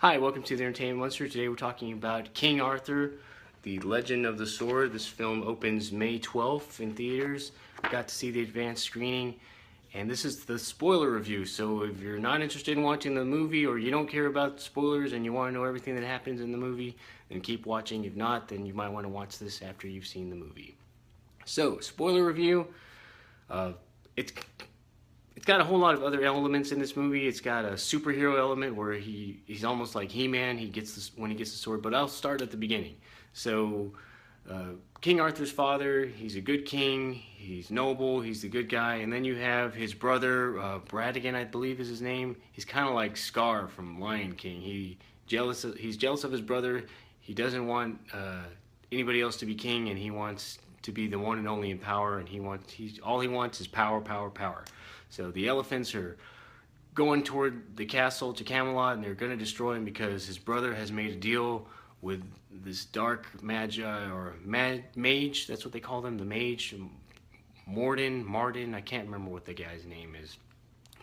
Hi, welcome to the Entertainment Monster. Today we're talking about King Arthur, The Legend of the Sword. This film opens May 12th in theaters. I got to see the advanced screening, and this is the spoiler review. So if you're not interested in watching the movie, or you don't care about spoilers and you want to know everything that happens in the movie, then keep watching. If not, then you might want to watch this after you've seen the movie. So, spoiler review. Uh, it's it's got a whole lot of other elements in this movie. It's got a superhero element where he's almost like He-Man. He gets this when he gets the sword. But I'll start at the beginning. So, King Arthur's father, he's a good king. He's noble. He's the good guy. And then you have his brother, Bradigan, I believe is his name. He's kind of like Scar from Lion King. He's jealous of his brother. He doesn't want anybody else to be king, and he wants to be the one and only in power. And all he wants is power, power, power. So the elephants are going toward the castle to Camelot, and they're going to destroy him because his brother has made a deal with this dark magi or mage. That's what they call them, the mage. Martin. I can't remember what the guy's name is,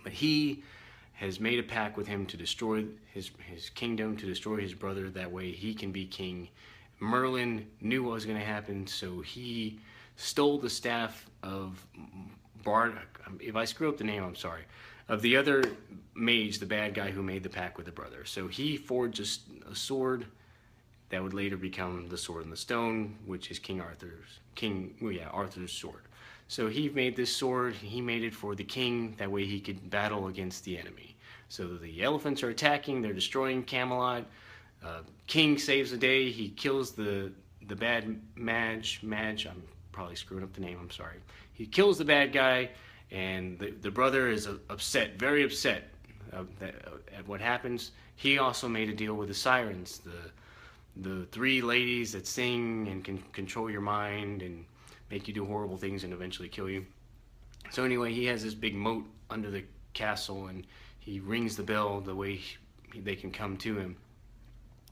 but he has made a pact with him to destroy his kingdom, to destroy his brother. That way he can be king. Merlin knew what was going to happen, so he stole the staff of Bard. If I screw up the name, I'm sorry. Of the other mage, the bad guy who made the pact with the brother. So he forged a sword that would later become the Sword in the Stone, which is Arthur's sword. So he made this sword. He made it for the king. That way he could battle against the enemy. So the elephants are attacking. They're destroying Camelot. King saves the day. He kills the bad mage. I'm probably screwing up the name. I'm sorry. He kills the bad guy, and the brother is upset, very upset at what happens. He also made a deal with the sirens, the three ladies that sing and can control your mind and make you do horrible things and eventually kill you. So anyway, he has this big moat under the castle, and he rings the bell the way they can come to him.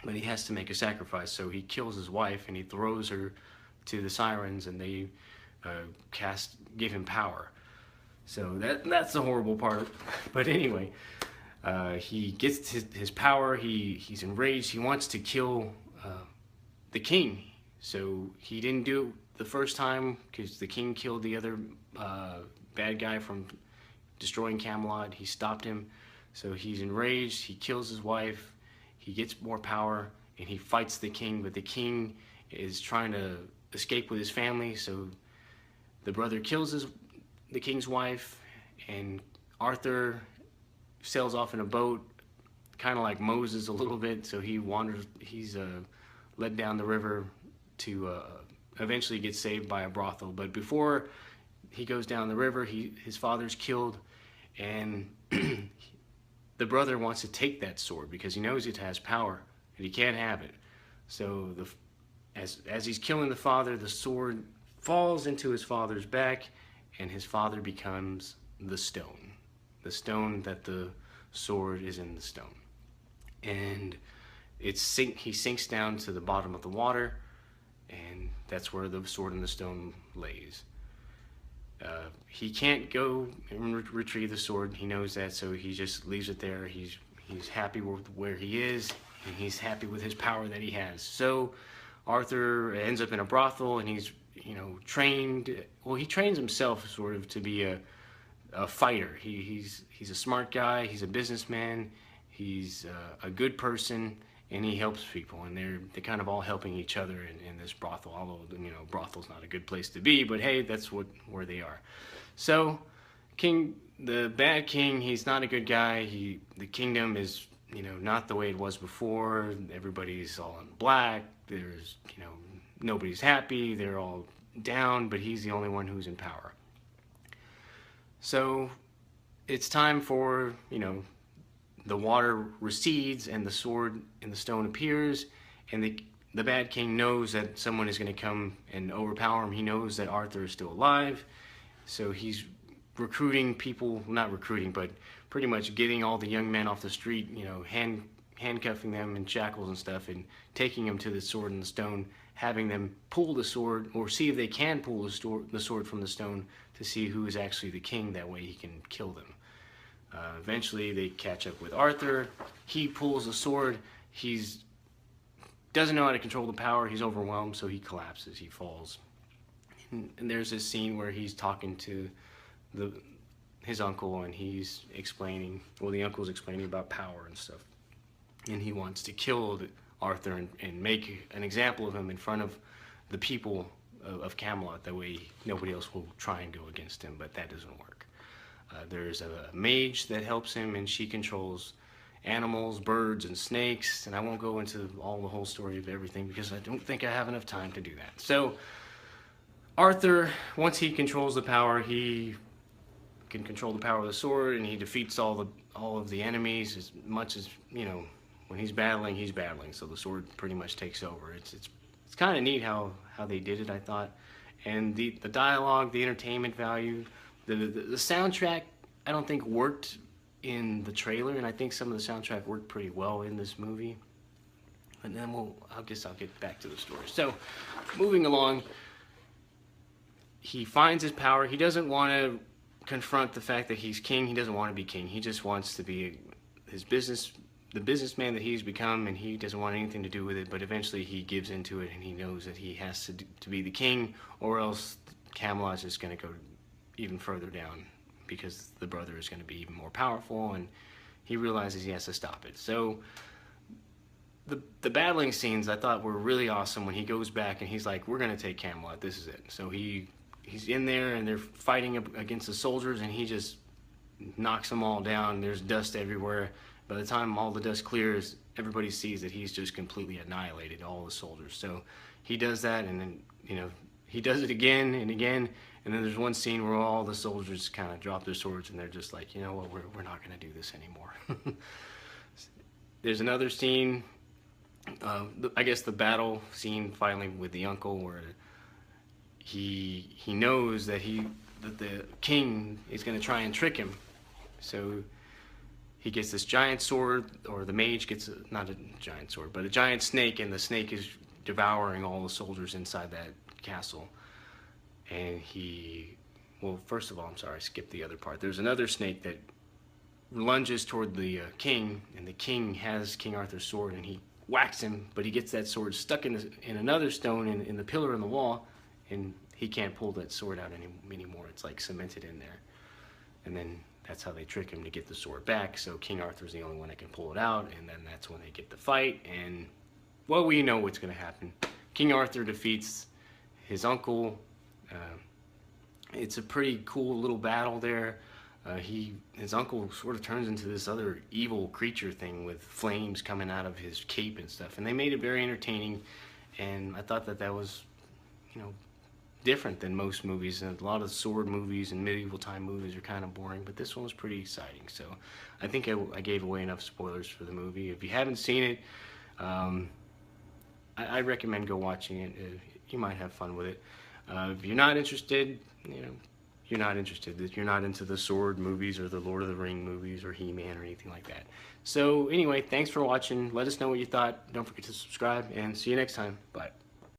But he has to make a sacrifice, so he kills his wife and he throws her to the sirens, and they give him power. So that's the horrible part. But anyway, he gets his power. He's enraged. He wants to kill the king. So he didn't do it the first time because the king killed the other bad guy from destroying Camelot. He stopped him. So he's enraged. He kills his wife. He gets more power, and he fights the king. But the king is trying to escape with his family. So the brother kills the king's wife, and Arthur sails off in a boat, kind of like Moses a little bit. So he's led down the river to eventually get saved by a brothel. But before he goes down the river, his father's killed, and the brother wants to take that sword because he knows it has power and he can't have it. So as he's killing the father, the sword falls into his father's back, and his father becomes the stone that the sword is in the stone. And he sinks down to the bottom of the water, and that's where the sword in the stone lays. He can't go and retrieve the sword. He knows that, so he just leaves it there. He's happy with where he is, and he's happy with his power that he has. So Arthur ends up in a brothel, and he's trained. Well, he trains himself sort of to be a fighter. He's a smart guy. He's a businessman. He's a good person, and he helps people. And they're kind of all helping each other in this brothel. Although brothel's not a good place to be, but hey, that's where they are. So the bad king, he's not a good guy. The kingdom is not the way it was before. Everybody's all in black. There's nobody's happy. They're all down, but he's the only one who's in power. So it's time for the water recedes and the sword in the stone appears, and the bad king knows that someone is going to come and overpower him. He knows that Arthur is still alive, so he's recruiting people, not recruiting, but pretty much getting all the young men off the street, handcuffing them in shackles and stuff, and taking them to the sword in the stone, having them pull the sword, or see if they can pull the sword from the stone to see who is actually the king. That way he can kill them. Eventually they catch up with Arthur. He pulls the sword, he's doesn't know how to control the power. He's overwhelmed, so he collapses. He falls. And there's this scene where he's talking to his uncle, and he's explaining. Well, the uncle's explaining about power and stuff, and he wants to kill Arthur and make an example of him in front of the people of Camelot. That way, nobody else will try and go against him. But that doesn't work. There's a mage that helps him, and she controls animals, birds, and snakes. And I won't go into the whole story of everything because I don't think I have enough time to do that. So Arthur, once he controls the power, he can control the power of the sword, and he defeats all of the enemies. As much as, you know, when he's battling, so the sword pretty much takes over. It's kind of neat how they did it, I thought. And the dialogue, the entertainment value, the soundtrack, I don't think worked in the trailer, and I think some of the soundtrack worked pretty well in this movie. And then I guess I'll get back to the story. So, moving along, he finds his power. He doesn't want to confront the fact that he's king. He doesn't want to be king. He just wants to be the businessman that he's become, and he doesn't want anything to do with it. But eventually he gives into it, and he knows that he has to be the king, or else Camelot's just going to go even further down, because the brother is going to be even more powerful, and he realizes he has to stop it. So the battling scenes I thought were really awesome when he goes back and he's like, we're going to take Camelot, this is it. So he's in there, and they're fighting against the soldiers, and he just knocks them all down. There's dust everywhere. By the time all the dust clears, everybody sees that he's just completely annihilated all the soldiers. So he does that, and then, you know, he does it again and again. And then there's one scene where all the soldiers kind of drop their swords, and they're just like, you know what, we're not going to do this anymore. There's another scene, I guess the battle scene finally with the uncle, where he knows that the king is going to try and trick him. So he gets this giant sword, or the mage gets not a giant sword, but a giant snake, and the snake is devouring all the soldiers inside that castle. And well, first of all, I'm sorry, I skipped the other part. There's another snake that lunges toward the king, and the king has King Arthur's sword, and he whacks him, but he gets that sword stuck in another stone in the pillar in the wall, and he can't pull that sword out anymore. It's like cemented in there. And then that's how they trick him to get the sword back. So King Arthur's the only one that can pull it out, and then that's when they get the fight. And, well, we know what's going to happen. King Arthur defeats his uncle. It's a pretty cool little battle there. His uncle sort of turns into this other evil creature thing with flames coming out of his cape and stuff. And they made it very entertaining, and I thought that was, you know, different than most movies. And a lot of sword movies and medieval time movies are kind of boring, but this one was pretty exciting. So I think I gave away enough spoilers for the movie. If you haven't seen it, I recommend go watching it. You might have fun with it. If you're not interested, you know, you're not interested. If you're not into the sword movies or the Lord of the Ring movies or He-Man or anything like that. So anyway, thanks for watching. Let us know what you thought. Don't forget to subscribe, and see you next time. Bye.